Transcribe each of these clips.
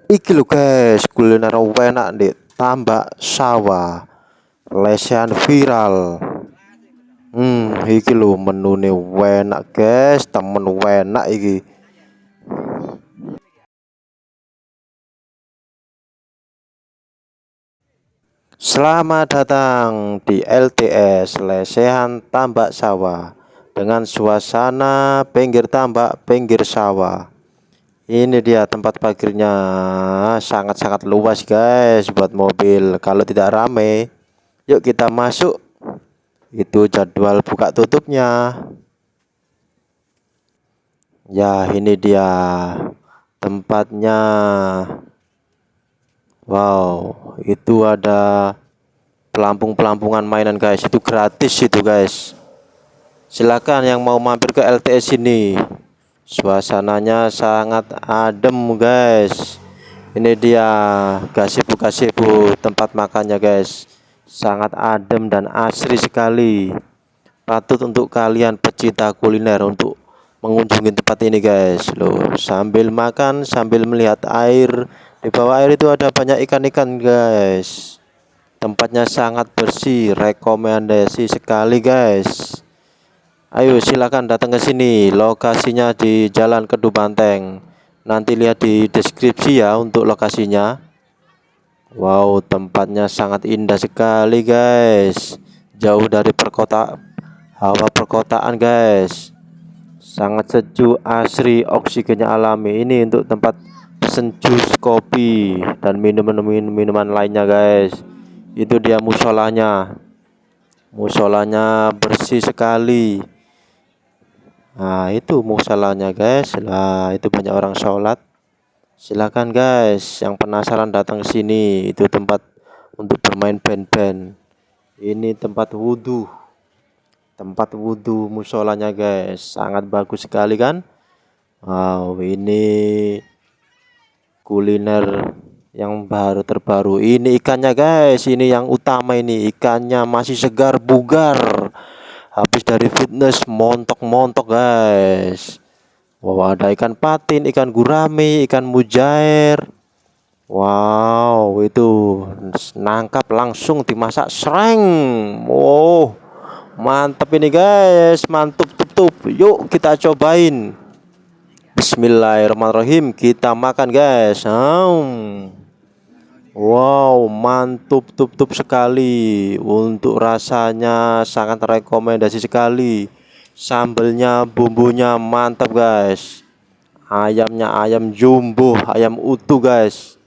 Iki lho guys, kuliner enak di Tambak Sawah, lesehan viral. Iki lho menune enak guys, temen enak iki. Selamat datang di LTS Lesehan Tambak Sawah dengan suasana pinggir tambak, pinggir sawah. Ini dia tempat parkirnya, sangat-sangat luas guys buat mobil kalau tidak rame. Yuk kita masuk. Itu jadwal buka tutupnya. Ya, ini dia tempatnya. Wow, itu ada pelampung-pelampungan mainan guys. Itu gratis itu guys. Silakan yang mau mampir ke LTS ini. Suasananya sangat adem guys. Ini dia gazebo tempat makannya guys. Sangat adem dan asri sekali. Patut untuk kalian pecinta kuliner untuk mengunjungi tempat ini guys. Loh, sambil makan sambil melihat air. Di bawah air itu ada banyak ikan-ikan guys. Tempatnya sangat bersih, rekomendasi sekali guys. Ayo silakan datang ke sini. Lokasinya di Jalan Kedu Banteng. Nanti lihat di deskripsi ya untuk lokasinya. Wow, tempatnya sangat indah sekali guys. Jauh dari hawa perkotaan guys. Sangat sejuk, asri, oksigennya alami. Ini untuk tempat pesen jus, kopi, dan minuman lainnya guys. Itu dia musolanya. Musolanya bersih sekali. Nah, itu musolanya guys. Lah, itu banyak orang sholat. Silakan guys, yang penasaran datang ke sini. Itu tempat untuk bermain band-band. Ini tempat wudhu. Tempat wudhu musolanya guys, sangat bagus sekali kan. Wow, ini kuliner yang terbaru. Ini ikannya guys, ini yang utama, ini ikannya masih segar bugar. Habis dari fitness montok-montok guys. Wow, ada ikan patin, ikan gurame, ikan mujair. Wow, itu nangkap langsung dimasak sereng. Wow, mantap ini guys, mantap tutup. Yuk kita cobain. Bismillahirrahmanirrahim, kita makan guys. Wow, mantap tutup sekali. Untuk rasanya sangat rekomendasi sekali. Sambelnya, bumbunya mantap guys. Ayamnya ayam jumbo, ayam utuh guys.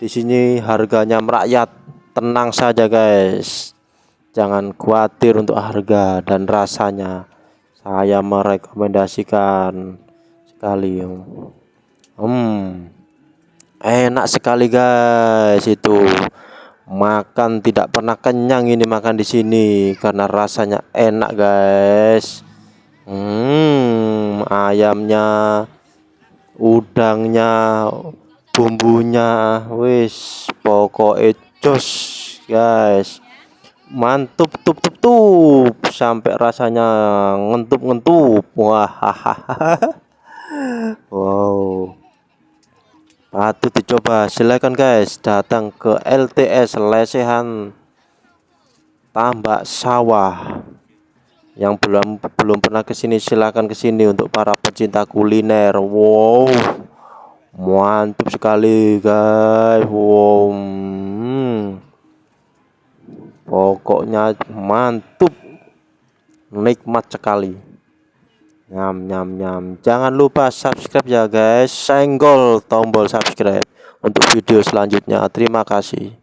Di sini harganya merakyat. Tenang saja guys. Jangan khawatir untuk harga dan rasanya. Saya merekomendasikan sekali. Enak sekali guys itu. Makan tidak pernah kenyang ini makan di sini karena rasanya enak guys. Ayamnya, udangnya, bumbunya, wis pokoknya jos guys. Mantap tup sampai rasanya ngentup. Wah, wow, patut dicoba. Silakan guys datang ke LTS Lesehan Tambak Sawah. Yang belum pernah kesini, silakan kesini untuk para pecinta kuliner. Wow, mantap sekali guys. Wow, pokoknya mantap, nikmat sekali. Nyam nyam nyam. Jangan lupa subscribe ya guys. Senggol tombol subscribe untuk video selanjutnya. Terima kasih.